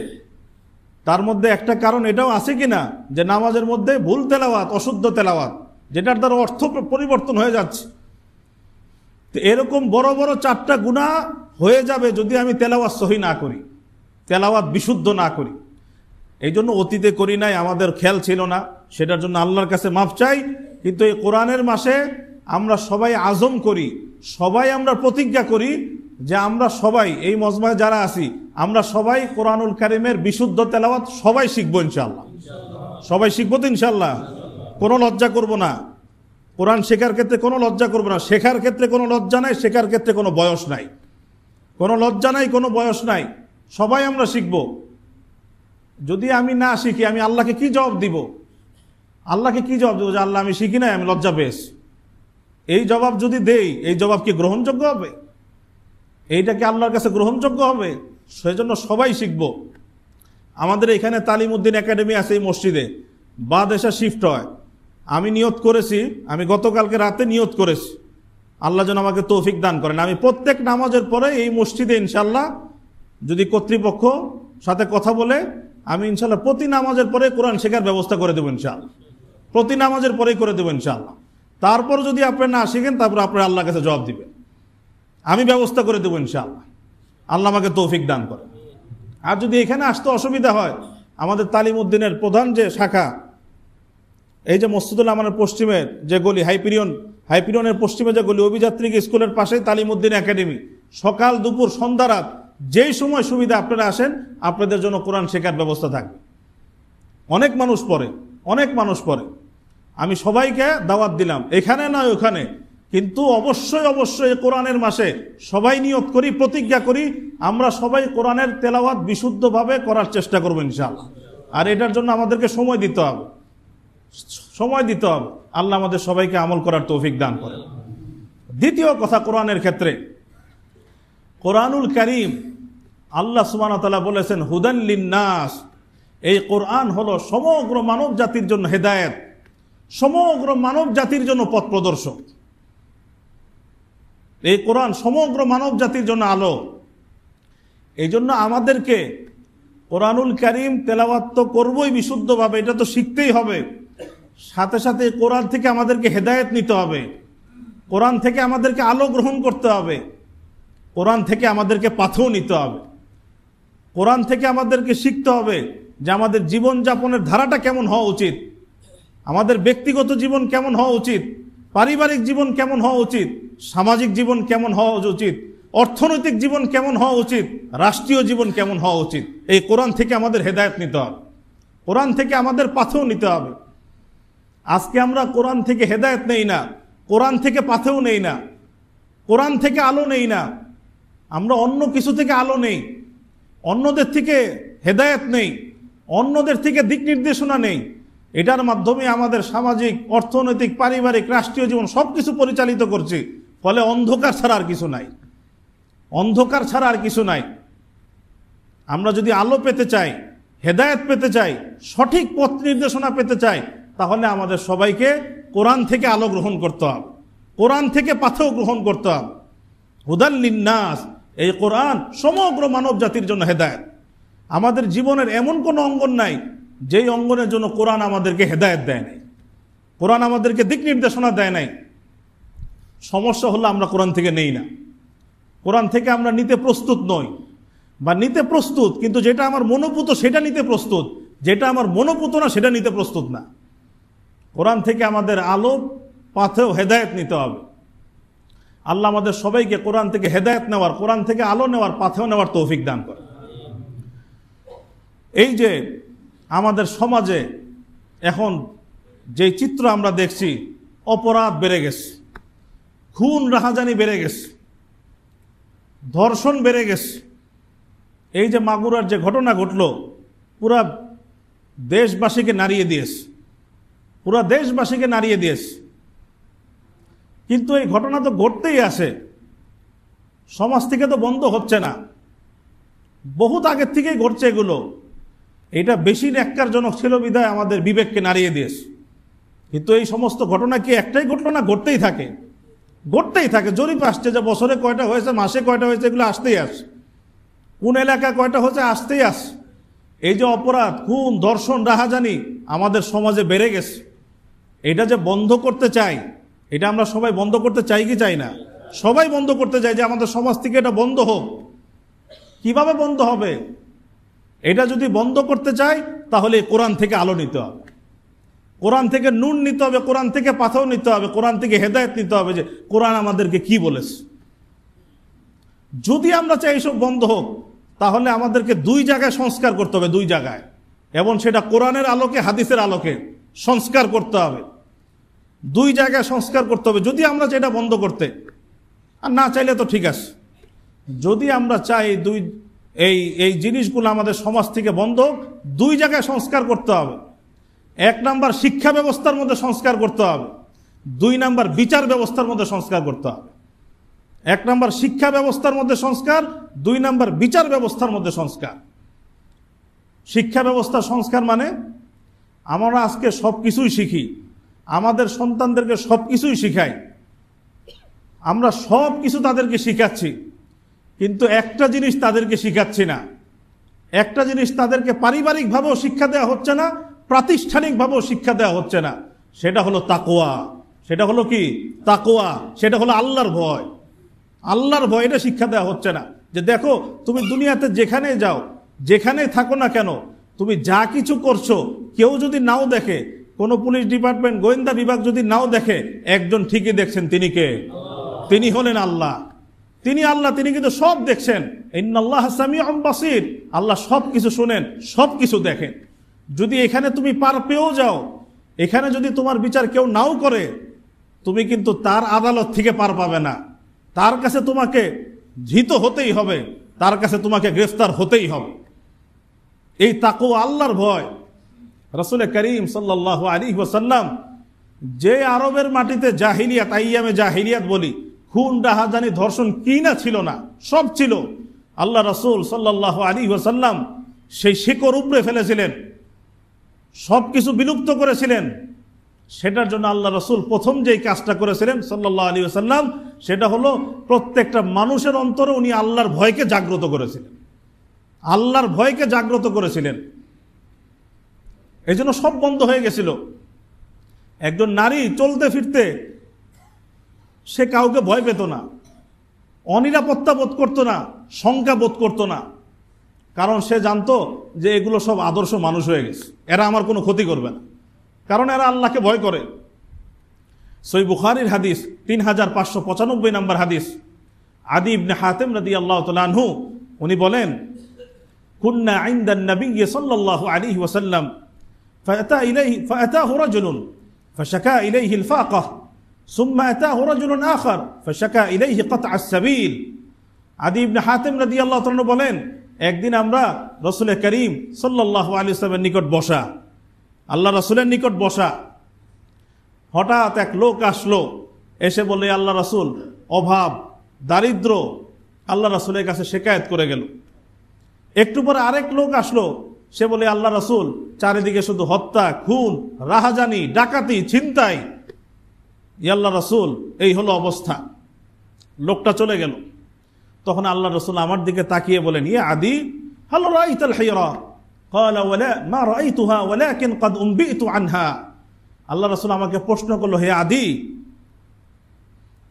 তার মধ্যে একটা কারণ এটাও আছে কি না যে নামাজের মধ্যে ভুল তেলাওয়াত, অশুদ্ধ তেলাওয়াত, যেটার দ্বারা অর্থ পরিবর্তন হয়ে যাচ্ছে। তো এরকম বড় বড় 4টা গুনাহ হয়ে যাবে যদি আমি তেলাওয়াত সহি না করি, তেলাওয়াত বিশুদ্ধ না করি। এই জন্য অতীতে করি নাই, আমাদের খেয়াল ছিল না, সেটার জন্য আল্লাহর কাছে মাফ চাই। কিন্তু এই কোরআনের মাসে আমরা সবাই আজম করি, সবাই আমরা প্রতিজ্ঞা করি যে আমরা সবাই এই মজমায় যারা আছি আমরা সবাই কোরআনুল কারীমের বিশুদ্ধ তেলাওয়াত সবাই শিখবো ইনশাআল্লাহ। সবাই শিখবো তো ইনশাআল্লাহ। কোনো লজ্জা করব না, কোরআন শেখার ক্ষেত্রে কোনো লজ্জা করব না। শেখার ক্ষেত্রে কোনো লজ্জা নাই, শেখার ক্ষেত্রে কোনো বয়স নাই, কোনো লজ্জা নাই, কোনো বয়স নাই। সবাই আমরা শিখব। যদি আমি না শিখি আমি আল্লাহকে কি জবাব দিব? আল্লাহকে কি জবাব দেবো যে আল্লাহ আমি শিখি নাই, আমি লজ্জা পেয়েছি? এই জবাব যদি দেই, এই জবাব কি গ্রহণযোগ্য হবে? এইটা কি আল্লাহর কাছে গ্রহণযোগ্য হবে? সেজন্য সবাই শিখব। আমাদের এখানে তালিমউদ্দিন একাডেমি আছে এই মসজিদে, বাদ এসা শিফট হয়। আমি নিয়ত করেছি, আমি গতকালকে রাতে নিয়ত করেছি, আল্লাহ যেন আমাকে তৌফিক দান করেন। আমি প্রত্যেক নামাজের পরে এই মসজিদে ইনশাল্লাহ, যদি কর্তৃপক্ষ সাথে কথা বলে, আমি ইনশাল্লাহ প্রতি নামাজের পরে কোরআন শেখার ব্যবস্থা করে দেবো ইনশাআল্লাহ। প্রতি নামাজের পরেই করে দেবো ইনশাআল্লাহ। তারপর যদি আপনি না শিখেন তারপর আপনার আল্লাহর কাছে জবাব দিবেন, আমি ব্যবস্থা করে দেবো ইনশাআল্লাহ। আল্লাহ আমাকে তৌফিক দান করেন। আর যদি এখানে আসতে অসুবিধা হয়, আমাদের তালিমউদ্দিনের প্রধান যে শাখা, এই যে মসজিদুল আমানের পশ্চিমের যে গলি, হাইপিরিয়নের পশ্চিমে যে গলি, অভিযাত্রিক স্কুলের পাশেই তালিমউদ্দিন একাডেমি। সকাল দুপুর সন্ধ্যা রাত যেই সময় সুবিধা আপনারা আসেন, আপনাদের জন্য কোরআন শেখার ব্যবস্থা থাকবে। অনেক মানুষ পড়ে। আমি সবাইকে দাওয়াত দিলাম, এখানে নয় ওখানে, কিন্তু অবশ্যই কোরআনের মাসে সবাই নিয়ত করি, প্রতিজ্ঞা করি, আমরা সবাই কোরআনের তেলাওয়াত বিশুদ্ধভাবে করার চেষ্টা করবো ইনশাআল্লাহ। আর এটার জন্য আমাদেরকে সময় দিতে হবে। আল্লাহ আমাদের সবাইকে আমল করার তৌফিক দান করেন। দ্বিতীয় কথা, কোরআনের ক্ষেত্রে কোরআনুল কারীম আল্লাহ সুবহানাহু ওয়া তাআলা বলেছেন হুদান লিন্নাস। এই কোরআন হলো সমগ্র মানব জাতির জন্য হেদায়েত, সমগ্র মানব জাতির জন্য পথ প্রদর্শক। এই কোরআন সমগ্র মানব জাতির জন্য আলো। এই জন্য আমাদেরকে কোরআনুল কারীম তেলাওয়াত তো করবই বিশুদ্ধভাবে, এটা তো শিখতেই হবে। সাথে সাথে কোরআন থেকে আমাদেরকে হেদায়েত নিতে হবে। কোরআন থেকে আমাদেরকে আলো গ্রহণ করতে হবে, কোরআন থেকে আমাদেরকে পাথেও নিতে হবে, কোরআন থেকে আমাদেরকে শিখতে হবে যে আমাদের জীবনযাপনের ধারাটা কেমন হওয়া উচিত, আমাদের ব্যক্তিগত জীবন কেমন হওয়া উচিত, পারিবারিক জীবন কেমন হওয়া উচিত, সামাজিক জীবন কেমন হওয়া উচিত, অর্থনৈতিক জীবন কেমন হওয়া উচিত, রাষ্ট্রীয় জীবন কেমন হওয়া উচিত। এই কোরআন থেকে আমাদের হেদায়েত নিতে হবে, কোরআন থেকে আমাদের পাথেও নিতে হবে। আজকে আমরা কোরআন থেকে হেদায়েত নেই না, কোরআন থেকে পাথেও নেই না, কোরআন থেকে আলো নেই না, আমরা অন্য কিছু থেকে আলো নেই, অন্যদের থেকে হেদায়েত নেই, অন্যদের থেকে দিক নির্দেশনা নেই। এটার মাধ্যমে আমাদের সামাজিক, অর্থনৈতিক, পারিবারিক, রাষ্ট্রীয় জীবন সবকিছু পরিচালিত করছি। ফলে অন্ধকার ছাড়া আর কিছু নাই, অন্ধকার ছাড়া আর কিছু নাই। আমরা যদি আলো পেতে চাই, হেদায়েত পেতে চাই, সঠিক পথ নির্দেশনা পেতে চাই, তাহলে আমাদের সবাইকে কোরআন থেকে আলো গ্রহণ করতে হবে, কোরআন থেকে পাথেও গ্রহণ করতে হবে। হুদাল লিন্নাস, এই কোরআন সমগ্র মানব জাতির জন্য হেদায়েত। আমাদের জীবনের এমন কোনো অঙ্গন নাই যেই অঙ্গনের জন্য কোরআন আমাদেরকে হেদায়েত দেয় নাই, কোরআন আমাদেরকে দিক নির্দেশনা দেয় নাই। সমস্যা হলো আমরা কোরআন থেকে নেই না, কোরআন থেকে আমরা নিতে প্রস্তুত নই, বা নিতে প্রস্তুত কিন্তু যেটা আমার মনোপুত সেটা নিতে প্রস্তুত, যেটা আমার মনোপুত না সেটা নিতে প্রস্তুত না। কোরআন থেকে আমাদের আলো পাথেও হেদায়েত নিতে হবে। আল্লাহ আমাদের সবাইকে কোরআন থেকে হেদায়েত নেওয়ার, কোরআন থেকে আলো নেওয়ার, পাথেও নেওয়ার তৌফিক দান করে। এই যে আমাদের সমাজে এখন যে চিত্র আমরা দেখছি, অপরাধ বেড়ে গেছে, খুন রাহাজানি বেড়ে গেছে, ধর্ষণ বেড়ে গেছে। এই যে মাগুরার যে ঘটনা ঘটলো, পুরা দেশবাসীকে নাড়িয়ে দিয়েছে, পুরা দেশবাসীকে নাড়িয়ে দিয়েছে। কিন্তু এই ঘটনা তো ঘটতেই আসে, সমাজ থেকে তো বন্ধ হচ্ছে না, বহুত আগের থেকেই ঘটছে এগুলো। এটা বেশি ন্যাক্কারজনক ছিল বিধায় আমাদের বিবেককে নাড়িয়ে দিয়েছে। কিন্তু এই সমস্ত ঘটনা কি একটাই ঘটলো না? ঘটতেই থাকে, ঘটতেই থাকে। জরিপ আসছে যে বছরে কয়টা হয়েছে, মাসে কয়টা হয়েছে, এগুলো আসতেই আসে। কোন এলাকায় কয়টা হয়েছে, আসতেই আসে। এই যে অপরাধ, খুন, ধর্ষণ, রাহাজানি আমাদের সমাজে বেড়ে গেছে, এটা যে বন্ধ করতে চাই, এটা আমরা সবাই বন্ধ করতে চাই কি চাই না? সবাই বন্ধ করতে চাই যে আমাদের সমাজ থেকে এটা বন্ধ হোক। কিভাবে বন্ধ হবে? এটা যদি বন্ধ করতে চাই তাহলে কোরআন থেকে আলো নিতে হবে, কোরআন থেকে নূর নিতে হবে, কোরআন থেকে পাথর নিতে হবে, কোরআন থেকে হেদায়েত নিতে হবে যে কোরআন আমাদেরকে কি বলেছে। যদি আমরা চাই এসব বন্ধ হোক, তাহলে আমাদেরকে দুই জায়গায় সংস্কার করতে হবে, দুই জায়গায়, এবং সেটা কোরআনের আলোকে, হাদিসের আলোকে সংস্কার করতে হবে। দুই জায়গায় সংস্কার করতে হবে যদি আমরা চাই এটা বন্ধ করতে। আর না চাইলে তো ঠিক আছে। যদি আমরা চাই এই জিনিসগুলো আমাদের সমাজ থেকে বন্ধ হোক, দুই জায়গায় সংস্কার করতে হবে। এক নাম্বার শিক্ষা ব্যবস্থার মধ্যে সংস্কার করতে হবে, দুই নাম্বার বিচার ব্যবস্থার মধ্যে সংস্কার করতে হবে। এক নাম্বার শিক্ষা ব্যবস্থার মধ্যে সংস্কার, দুই নাম্বার বিচার ব্যবস্থার মধ্যে সংস্কার। শিক্ষা ব্যবস্থার সংস্কার মানে আমরা আজকে সব কিছুই শিখি, আমাদের সন্তানদেরকে সব কিছুই শিখাই, আমরা সব কিছু তাদেরকে শিখাচ্ছি, কিন্তু একটা জিনিস তাদেরকে শিখাচ্ছি না। একটা জিনিস তাদেরকে পারিবারিকভাবেও শিক্ষা দেওয়া হচ্ছে না, প্রাতিষ্ঠানিকভাবেও শিক্ষা দেওয়া হচ্ছে না। সেটা হলো তাকওয়া। সেটা হলো কি? তাকওয়া। সেটা হলো আল্লাহর ভয়। আল্লাহর ভয়, এটা শিক্ষা দেওয়া হচ্ছে না। যে দেখো, তুমি দুনিয়াতে যেখানে যাও, যেখানে থাকো না কেন, তুমি যা কিছু করছো, কেউ যদি নাও দেখে, কোনো পুলিশ ডিপার্টমেন্ট, গোয়েন্দা বিভাগ যদি নাও দেখে, একজন ঠিকই দেখছেন। তিনি কে? তিনি হলেন আল্লাহ। তিনি আল্লাহ, তিনি কিন্তু সব দেখছেন। ইন্নাল্লাহ সামিউন বাসীর। আল্লাহ সব কিছু শুনেন, সব কিছু দেখেন। যদি এখানে তুমি পার পেয়েও যাও, এখানে যদি তোমার বিচার কেউ নাও করে, তুমি কিন্তু তার আদালত থেকে পার পাবে না। তার কাছে তোমাকে ধৃত হতেই হবে, তার কাছে তোমাকে গ্রেফতার হতেই হবে। এই তাকওয়া, আল্লাহর ভয়। রাসূল করিম সাল্লাল্লাহু আলাইহি ওয়াসাল্লাম যে আরবের মাটিতে জাহিলিয়াত, আইয়ামে জাহিলিয়াত বলি, খুন, রাহাজানি, ধর্ষণ কি না ছিল না, সব ছিল। আল্লাহ রাসূল সাল্লাল্লাহু আলাইহি ওয়াসাল্লাম সেই শিকড় উপড়ে ফেলেছিলেন, সব কিছু বিলুপ্ত করেছিলেন। সেটার জন্য আল্লাহ রাসূল প্রথম যেই কাজটা করেছিলেন সাল্লাল্লাহু আলাইহি ওয়াসাল্লাম, সেটা হলো প্রত্যেকটা মানুষের অন্তরে উনি আল্লাহর ভয়কে জাগ্রত করেছিলেন, আল্লাহর ভয়কে জাগ্রত করেছিলেন। এই জন্য সব বন্ধ হয়ে গেছিল। একজন নারী চলতে ফিরতে সে কাউকে ভয় পেত না, অনিরাপত্তা বোধ করতো না, শঙ্কা বোধ করতো না, কারণ সে জানতো যে এগুলো সব আদর্শ মানুষ হয়ে গেছে, এরা আমার কোনো ক্ষতি করবে না, কারণ এরা আল্লাহকে ভয় করে। সহিহ বুখারীর হাদিস 3595 নম্বর হাদিস, আদি ইবনে হাতেম রাদিয়াল্লাহু তাআলা আনহু উনি বলেন, কুন্না ইনদান নবী সাল্লাল্লাহু আলাইহি ওয়াসাল্লাম فأتاه رجل فشكا إليه الفاقة ثم أتاه رجل آخر فشكا إليه قطع السبيل। আদি ইবনে হাতেম রাদিয়াল্লাহু তাআলা বলেন, একদিন আমরা রাসূল করিম সাল্লাল্লাহু আলাইহি ওয়াসাল্লামের নিকট বসা, আল্লাহ রাসূলের নিকট বসা, হঠাৎ এক লোক আসলো, এসে বলে, আল্লাহ রাসূল অভাব দারিদ্র আল্লাহ রাসূলের কাছে শিকায়েত করে গেল। একটু পরে আরেক লোক আসলো, সে বলে, আল্লাহ রাসূল চারিদিকে শুধু হত্যা, খুন, রাহাজানি, ডাকাতি, ছিনতাই, আল্লাহ রাসূল এই হলো অবস্থা। লোকটা চলে গেল। তখন আল্লাহ রাসূল আমার দিকে তাকিয়ে বলেন, ইয়া আদি হাল রাআইতাল হিরা? ক্বালা ওয়ালা মা রাআইতুহা ওয়ালাকিন ক্বাদ উনবিতু আনহা। আল্লাহ রাসূল আমাকে প্রশ্ন করলো, হে আদি,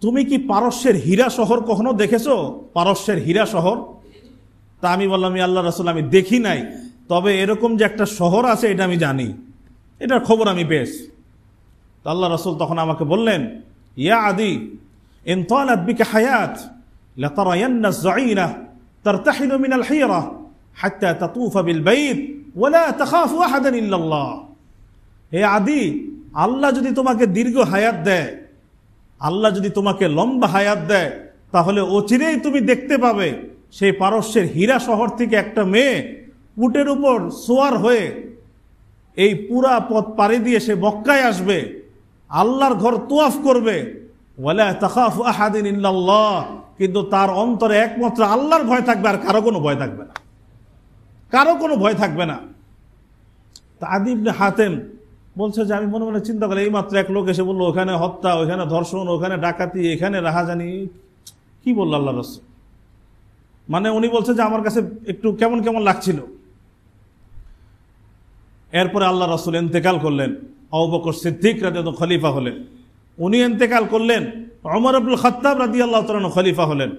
তুমি কি পারস্যের হীরা শহর কখনো দেখেছো? পারস্যের হীরা শহর? তা আমি বললাম, আল্লাহ রাসূল আমি দেখি নাই, তবে এরকম যে একটা শহর আছে এটা আমি জানি, এটার খবর আমি পেয়েছি। তো আল্লাহ রাসূল তখন আমাকে বললেন, ইয়া আদি ইন তালাত বিকা হায়াত লাতারায়ান্না আয-যাঈনা তারতাহিলু মিনাল হিরা হাত্তা তাতুফা বিল বাইত ওয়া লা তাখাফু আহাদান ইল্লাল্লাহ। হে আদি, আল্লাহ যদি তোমাকে দীর্ঘ হায়াত দেয়, আল্লাহ যদি তোমাকে লম্বা হায়াত দেয়, তাহলে অচিরেই তুমি দেখতে পাবে সেই পারস্যের হীরা শহর থেকে একটা মেয়ে উটের উপর সোয়ার হয়ে এই পুরা পথ পাড়ি দিয়ে সে মক্কায় আসবে, আল্লাহর ঘর তোয়াফ করবে, ওয়ালা তাখাফু আহাদান ইল্লাল্লাহ, কিন্তু তার অন্তরে একমাত্র আল্লাহর ভয় থাকবে, আর কারো কোনো ভয় থাকবে না, কারো কোনো ভয় থাকবে না। তা আদি ইবনে হাতেম বলছে যে আমি মনে মনে চিন্তা করি, এইমাত্র এক লোক এসে বললো ওখানে হত্যা, ওখানে ধর্ষণ, ওখানে ডাকাতি, এখানে রাহাজানি, কি বললো আল্লাহ রাসূল? মানে উনি বলছে যে আমার কাছে একটু কেমন কেমন লাগছিল। এরপরে আল্লাহ রাসূল ইন্তেকাল করলেন, আবু বকর সিদ্দিক রাদিয়াল্লাহু খলিফা হলেন, উনি ইন্তেকাল করলেন, ওমর ইবনুল খাত্তাব রাদিয়াল্লাহু তাআলা খলিফা হলেন।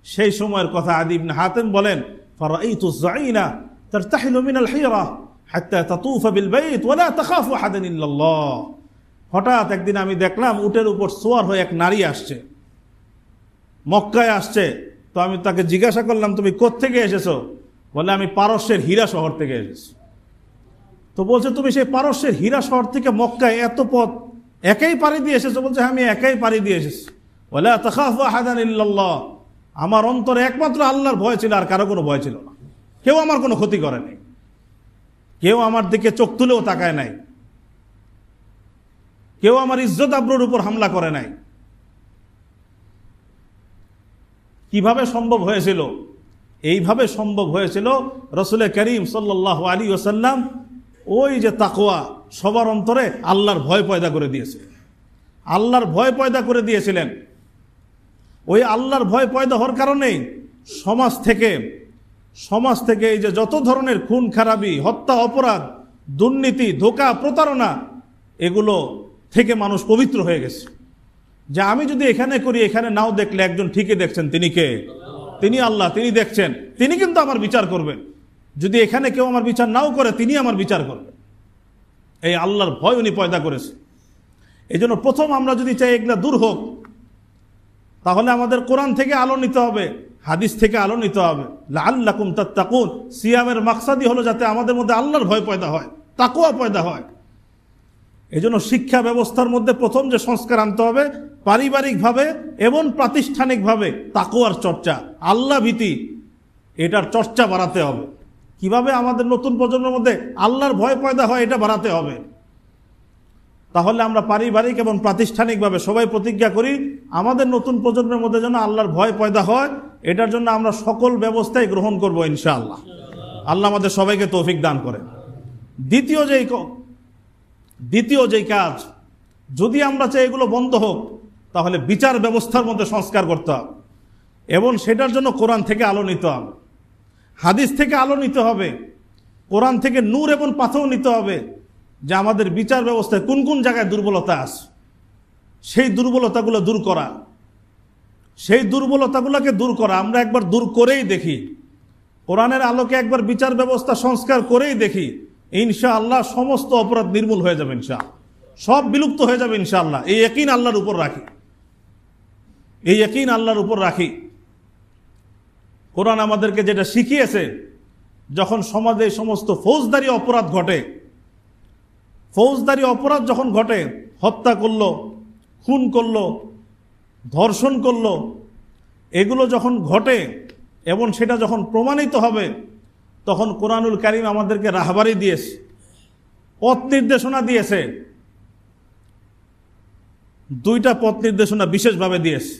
সেই সময়ের কথা আদি ইবনে হাতেম বলেন, ফারাইতু আয-যাঈনা তারতাহিলু মিনাল হিরা হাত্তা তাতুফা বিল বাইত ওয়া লা তাখাফু আহাদান ইল্লাল্লাহ। হঠাৎ একদিন আমি দেখলাম উটের উপর সোয়ার হয়ে এক নারী আসছে, মক্কায় আসছে। তো আমি তাকে জিজ্ঞাসা করলাম, তুমি কোত্থেকে এসেছো? বলে, আমি পারস্যের হীরা শহর থেকে এসেছি। তো বলছে, তুমি সেই পারস্যের হীরা শহর থেকে মক্কায় এত পথ একাই পাড়ি দিয়ে এসেছো? বলছে, আমি একাই পাড়ি দিয়ে এসেছি। ওয়ালা তাখাফু আহাদান ইল্লাল্লাহ, আমার অন্তরে একমাত্র আল্লাহর ভয় ছিল, আর কারো কোনো ভয় ছিল না। কেউ আমার কোনো ক্ষতি করেনি, কেউ আমার দিকে চোখ তুলেও তাকায় নাই, কেউ আমার ইজ্জত আবরুর উপর হামলা করে নাই। কিভাবে সম্ভব হয়েছিল? এইভাবে সম্ভব হয়েছিল রাসূল করিম সাল্লাল্লাহু আলাইহি ওয়াসাল্লাম ওই যে তাকওয়া সবার অন্তরে আল্লাহর ভয় পয়দা করে দিয়েছে, আল্লাহর ভয় পয়দা করে দিয়েছিলেন। ওই আল্লাহর ভয় পয়দা হওয়ার কারণেই সমাজ থেকে এই যে যত ধরনের খুন খারাপি, হত্যা, অপরাধ, দুর্নীতি, ধোঁকা, প্রতারণা, এগুলো থেকে মানুষ পবিত্র হয়ে গেছে। যে আমি যদি এখানে করি, এখানে নাও দেখলে একজন ঠিকই দেখছেন, তিনি কে? তিনি আল্লাহ, তিনি দেখছেন, তিনি কিন্তু আমার বিচার করবেন। যদি এখানে কেউ আমার বিচার নাও করে, তিনি আমার বিচার করবেন। এই আল্লাহর ভয় উনি পয়দা করেছে। এই জন্য প্রথম আমরা যদি চাই এগুলা দূর হোক, তাহলে আমাদের কোরআন থেকে আলো নিতে হবে, হাদিস থেকে আলো নিতে হবে। লাআল্লাকুম তাত্তাকুন, সিয়ামের মাকসাদই হলো যাতে আমাদের মধ্যে আল্লাহর ভয় পয়দা হয়, তাকওয়া পয়দা হয়। এই জন্য শিক্ষা ব্যবস্থার মধ্যে প্রথম যে সংস্কার আনতে হবে, পারিবারিকভাবে এবং প্রাতিষ্ঠানিকভাবে তাকওয়ার চর্চা, আল্লাহ ভীতি, এটার চর্চা বাড়াতে হবে। কিভাবে আমাদের নতুন প্রজন্মের মধ্যে আল্লাহর ভয় পয়দা হয়, এটা বাড়াতে হবে। তাহলে আমরা পারিবারিক এবং প্রাতিষ্ঠানিকভাবে সবাই প্রতিজ্ঞা করি, আমাদের নতুন প্রজন্মের মধ্যে যেন আল্লাহর ভয় পয়দা হয়, এটার জন্য আমরা সকল ব্যবস্থাই গ্রহণ করব ইনশাআল্লাহ। আল্লাহ আমাদের সবাইকে তৌফিক দান করেন। দ্বিতীয় যেই কাজ, যদি আমরা চাই এগুলো বন্ধ হোক, তাহলে বিচার ব্যবস্থার মধ্যে সংস্কার করতে হবে, এবং সেটার জন্য কোরআন থেকে আলো নিতে হবে, হাদিস থেকে আলো নিতে হবে, কোরআন থেকে নূর এবং পাথর নিতে হবে, যে আমাদের বিচার ব্যবস্থায় কোন কোন জায়গায় দুর্বলতা আছে। সেই দুর্বলতাগুলো দূর করা, সেই দুর্বলতাগুলোকে দূর করা। আমরা একবার দূর করেই দেখি, কোরআনের আলোকে একবার বিচার ব্যবস্থা সংস্কার করেই দেখি, ইনশাআল্লাহ সমস্ত অপরাধ নির্মূল হয়ে যাবে, ইনশাআল্লাহ সব বিলুপ্ত হয়ে যাবে ইনশাআল্লাহ। এই ইয়াকিন আল্লাহর উপর রাখি, এই ইয়াকিন আল্লাহর উপর রাখি। কোরআন আমাদেরকে যেটা শিখিয়েছে, যখন সমাজে সমস্ত ফৌজদারি অপরাধ ঘটে, ফৌজদারি অপরাধ যখন ঘটে, হত্যা করলো, খুন করলো, ধর্ষণ করলো, এগুলো যখন ঘটে এবং সেটা যখন প্রমাণিত হবে, তখন কোরআনুল কারীম আমাদেরকে রাহবারি দিয়েছে, পথ নির্দেশনা দিয়েছে। দুইটা পথ নির্দেশনা বিশেষভাবে দিয়েছে।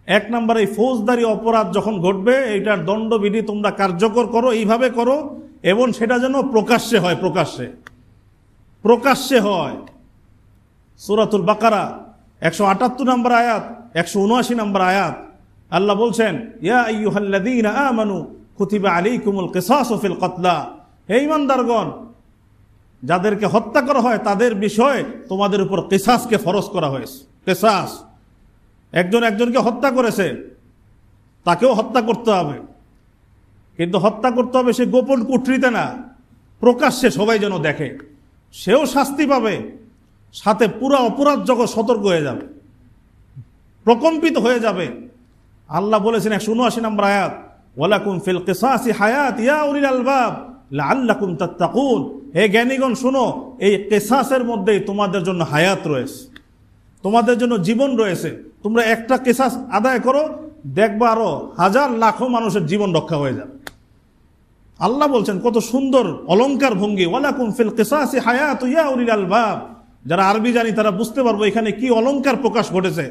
এক নম্বর, এই ফৌজদারি অপরাধ যখন ঘটবে, এইটার দণ্ডবিধি তোমরা কার্যকর করো, এইভাবে করো, এবং সেটা যেন প্রকাশ্যে হয়, প্রকাশ্যে প্রকাশ্যে হয়। সূরাতুল বাকারা 178 নম্বর আয়াত, 179 নম্বর আয়াত, আল্লাহ বলছেন, ইয়া আইয়ুহাল্লাযীনা আমানু কুতিবা আলাইকুমুল কিসাসু ফিল কতলা, হে ঈমানদারগণ, যাদেরকে হত্যা করা হয় তাদের বিষয়ে তোমাদের উপর কিসাসকে ফরজ করা হয়েছে। কিসাস, একজন একজনকে হত্যা করেছে, তাকেও হত্যা করতে হবে, কিন্তু হত্যা করতে হবে সে গোপন কুঠরিতে না, প্রকাশ্যে সবাই যেন দেখে, সেও শাস্তি পাবে, সাথে পুরো অপরাধ জগৎ সতর্ক হয়ে যাবে, প্রকম্পিত হয়ে যাবে। আল্লাহ বলেছেন 179 নম্বর আয়াত, ওয়ালাকুম ফিল কিসাসি হায়াত ইয়া উলিল আলবাব লাআল্লাকুম তাত্তাকুন, হে জ্ঞানীগণ শুনো, এই কিসাসের মধ্যেই তোমাদের জন্য হায়াত রয়েছে, তোমাদের জন্য জীবন রয়েছে। তোমরা একটা কিসাস আদায় করো, দেখবা আরো হাজার লাখো মানুষের জীবন রক্ষা হয়ে যাবে। আল্লাহ বলছেন, কত সুন্দর অলংকার ভঙ্গি, ওয়ালাকুম ফিল কিসাসি হায়াত ইয়া উলিল আলবাব। যারা আরবি জানি তারা বুঝতে পারবো এখানে কি অলংকার প্রকাশ ঘটেছে।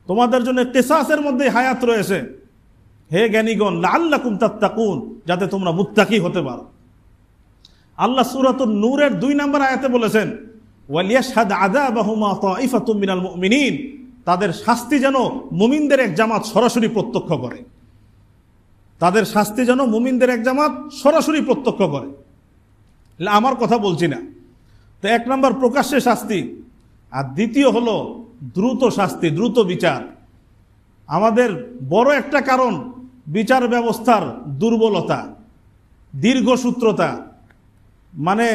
তোমাদের জন্য কিসাসের মধ্যে হায়াত রয়েছে, হে জ্ঞানীগণ, লাআল্লাকুম তাত্তাকুন, যাতে তোমরা মুত্তাকি হতে পারো। আল্লাহ সূরাতুন নূরের 2 নম্বর আয়াতে বলেছেন, ওয়ালিয়াশহাদ আযাবাহুমা তাঈফাতুম মিনাল মুমিনিন, তাদের শাস্তি যেন মুমিনদের এক জামাত সরাসরি প্রত্যক্ষ করে, তাদের শাস্তি যেন মুমিনদের এক জামাত সরাসরি প্রত্যক্ষ করে। আমার কথা বলছি না। তো 1 নম্বর প্রকাশ্যে শাস্তি, আর দ্বিতীয় হলো দ্রুত শাস্তি, দ্রুত বিচার। আমাদের বড় একটা কারণ বিচার ব্যবস্থার দুর্বলতা, দীর্ঘসূত্রতা। মানে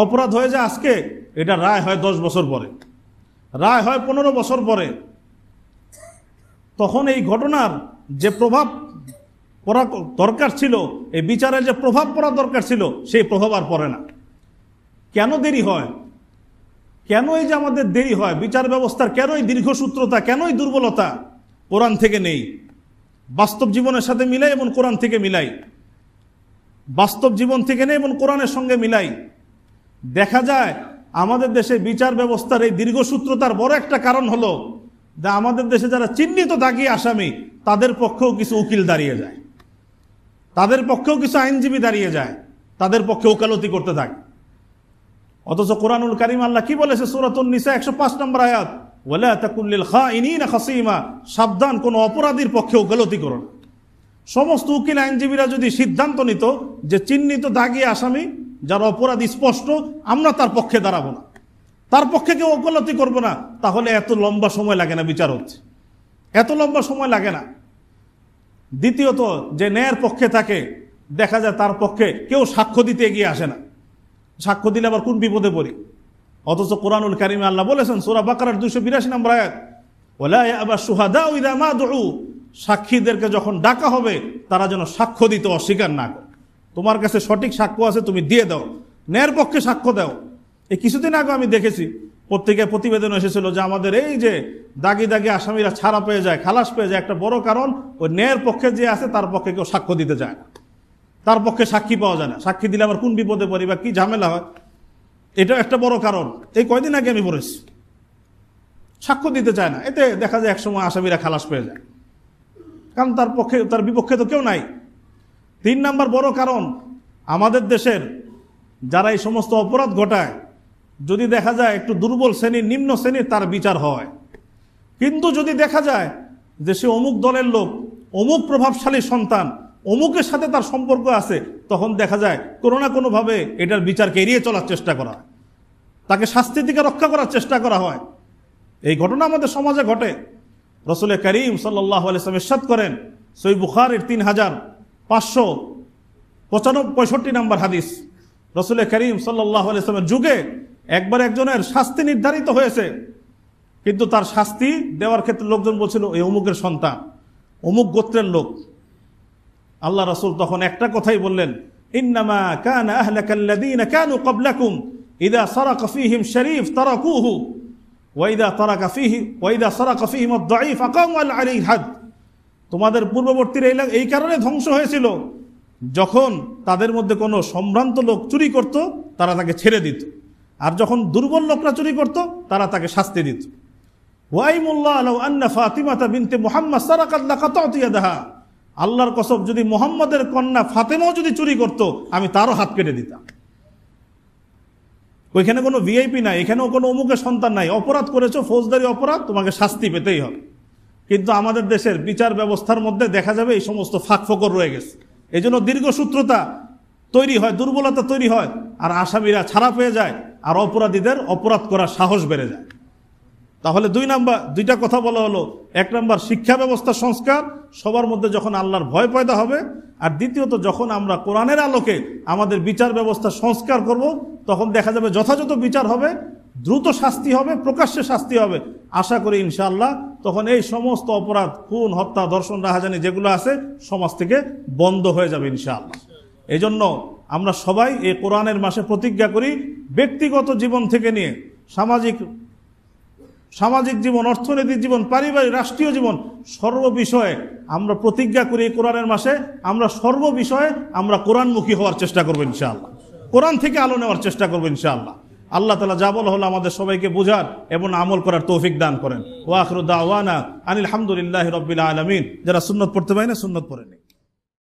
অপরাধ হয়ে যায় আজকে, এটা রায় হয় 10 বছর পরে, রায় হয় 15 বছর পরে। তখন এই ঘটনার যে প্রভাব পড়া দরকার ছিল, এই বিচারের যে প্রভাব পড়া দরকার ছিল, সেই প্রভাব আর পড়ে না। কেন দেরি হয়? কেন এই যে আমাদের দেরি হয় বিচার ব্যবস্থার, কেন এই দীর্ঘসূত্রতা, কেন এই দুর্বলতা? কোরআন থেকে নেই, বাস্তব জীবনের সাথে মিলাই এবং কোরআন থেকে মিলাই, বাস্তব জীবন থেকে নেই এবং কোরআনের সঙ্গে মিলাই। দেখা যায় আমাদের দেশে বিচার ব্যবস্থার এই দীর্ঘসূত্রতার বড় একটা কারণ হলো যে আমাদের দেশে যারা চিহ্নিত দাগী আসামি, তাদের পক্ষেও কিছু উকিল দাঁড়িয়ে যায়, তাদের পক্ষেও কিছু আইনজীবী দাঁড়িয়ে যায়, তাদের পক্ষে ওকালতি করতে থাকে। অথচ কোরআনুল কারীম আল্লাহ কি বলেছে সূরাতুন নিসা 105 নম্বর আয়াত, ওয়ালা তাকুল লিল খাইনিনা খাসিমা, সাবধান, কোন অপরাধীর পক্ষে ওকালতি করো না। সমস্ত উকিল আইনজীবীরা যদি সিদ্ধান্ত নিত যে চিহ্নিত দাগী আসামি, যার অপরাধ স্পষ্ট, আমরা তার পক্ষে দাঁড়াবো না, তার পক্ষে কেউ ওকালতি করবো না, তাহলে এত লম্বা সময় লাগে না বিচার হচ্ছে, এত লম্বা সময় লাগে না। দ্বিতীয়ত, যে ন্যায়ের পক্ষে থাকে, দেখা যায় তার পক্ষে কেউ সাক্ষ্য দিতে এগিয়ে আসে না, সাক্ষ্য দিলে আবার কোন বিপদে পড়ি। অথচ কোরআনুল কারীমে আল্লাহ বলেছেন সূরা বাকারার 282 নম্বর আয়াত, ওয়ালা ইয়াবা শুহাদা ইযা মা দুউ, সাক্ষীদেরকে যখন ডাকা হবে তারা যেন সাক্ষ্য দিতে অস্বীকার না করে। তোমার কাছে সঠিক সাক্ষ্য আছে, তুমি দিয়ে দাও, ন্যায়ের পক্ষে সাক্ষ্য দাও। এই কিছুদিন আগে আমি দেখেছি পত্রিকায় প্রতিবেদন এসেছিল যে আমাদের এই যে দাগি দাগি আসামিরা ছাড়া পেয়ে যায়, খালাস পেয়ে যায়, একটা বড় কারণ ওই ন্যায়ের পক্ষে যে আছে তার পক্ষে কেউ সাক্ষ্য দিতে চায় না, তার পক্ষে সাক্ষী পাওয়া যায় না। সাক্ষী দিলে আবার কোন বিপদে পড়ি বা কি ঝামেলা হয়, এটা একটা বড় কারণ। এই কয়দিন আগে আমি পড়েছি, সাক্ষ্য দিতে চায় না, এতে দেখা যায় একসময় আসামিরা খালাস পেয়ে যায়, কারণ তার পক্ষে, তার বিপক্ষে তো কেউ নাই। 3 নম্বর বড় কারণ, আমাদের দেশের যারা এই সমস্ত অপরাধ ঘটায়, যদি দেখা যায় একটু দুর্বল শ্রেণীর, নিম্ন শ্রেণীর, তার বিচার হয়। কিন্তু যদি দেখা যায় যে সে অমুক দলের লোক, অমুক প্রভাবশালী সন্তান, অমুকের সাথে তার সম্পর্ক আছে, তখন দেখা যায় কোনো না কোনোভাবে এটার বিচারকে এড়িয়ে চলার চেষ্টা করা হয়, তাকে শাস্তি থেকে রক্ষা করার চেষ্টা করা হয়। এই ঘটনা আমাদের সমাজে ঘটে। রাসূল করিম সাল্লাল্লাহু আলাইহি ওয়াসাল্লাম ইরশাদ করেন, সহিহ বুখারীর 3565 নম্বর হাদিস, রাসূল করিম সাল্লাল্লাহু আলাইহি ওয়াসাল্লামের যুগে একবার একজনের শাস্তি নির্ধারিত হয়েছে, কিন্তু তার শাস্তি দেওয়ার ক্ষেত্রে লোকজন বলছিল এই অমুকের সন্তান, অমুক গোত্রের লোক। আল্লাহ রাসূল তখন একটা কথাই বললেন, ইন্নামা কানা আহলাকাল্লাযীনা কানু ক্বাবলাকুম ইযা সারাকা ফীহিম শরীফ তারাকুহু ওয়া ইযা সারাকা ফীহিম আদ-দাঈফ আকামু আলাইহি হাদ। তোমাদের পূর্ববর্তীরা এই কারণে ধ্বংস হয়েছিল, যখন তাদের মধ্যে কোনো সম্ভ্রান্ত লোক চুরি করত তারা তাকে ছেড়ে দিত, আর যখন দুর্বল লোকরা চুরি করত তারা তাকে শাস্তি দিত। ওয়াইমুল্লাহ লাউ আন্না ফাতিমাতা বিনতে মুহাম্মদ সারাকাত লাকাতাতু ইয়াদাহা, আল্লাহর কসম যদি মুহাম্মদের কন্যা ফাতেমাও যদি চুরি করত আমি তারও হাত কেটে দিতাম। ওইখানে কোনো ভিআইপি নাই, এখানেও কোনো অমুকের সন্তান নাই, অপরাধ করেছো ফৌজদারি অপরাধ, তোমাকে শাস্তি পেতেই হবে। কিন্তু আমাদের দেশের বিচার ব্যবস্থার মধ্যে দেখা যাবে এই সমস্ত ফাঁক ফোকর রয়ে গেছে। এই জন্য দীর্ঘসূত্রতা তৈরি হয়, দুর্বলতা তৈরি হয়, আর আসামিরা ছাড়া পেয়ে যায়, আর অপরাধীদের অপরাধ করার সাহস বেড়ে যায়। তাহলে দুইটা কথা বলা হলো, এক নম্বর শিক্ষা ব্যবস্থা সংস্কার, সবার মধ্যে যখন আল্লাহর ভয় পয়দা হবে, আর দ্বিতীয়ত যখন আমরা কোরআনের আলোকে আমাদের বিচার ব্যবস্থা সংস্কার করব, তখন দেখা যাবে যথাযথ বিচার হবে, দ্রুত শাস্তি হবে, প্রকাশ্যে শাস্তি হবে। আশা করি ইনশাআল্লাহ তখন এই সমস্ত অপরাধ, খুন, হত্যা, ধর্ষণ, রাহাজানি যেগুলো আছে সমাজ থেকে বন্ধ হয়ে যাবে ইনশাআল্লাহ। এই জন্য আমরা সবাই এই কোরআনের মাসে প্রতিজ্ঞা করি, ব্যক্তিগত জীবন থেকে নিয়ে সামাজিক জীবন, অর্থনৈতিক জীবন, পারিবারিক, রাষ্ট্রীয় জীবন, সর্ববিষয়ে আমরা প্রতিজ্ঞা করি এই কোরআনের মাসে আমরা সর্ববিষয়ে আমরা কোরআনমুখী হওয়ার চেষ্টা করবো ইনশাআল্লাহ, কোরআন থেকে আলো নেওয়ার চেষ্টা করবো ইনশাআল্লাহ। আল্লাহ তাআলা যা বলা হলো আমাদের সবাইকে বোঝার এবং আমল করার তৌফিক দান করেন। ওয়া আখিরু দাওয়ানা আনিল হামদুলিল্লাহি রাব্বিল আলামিন। যারা সুন্নাত পড়তে পারে না সুন্নাত পড়েন।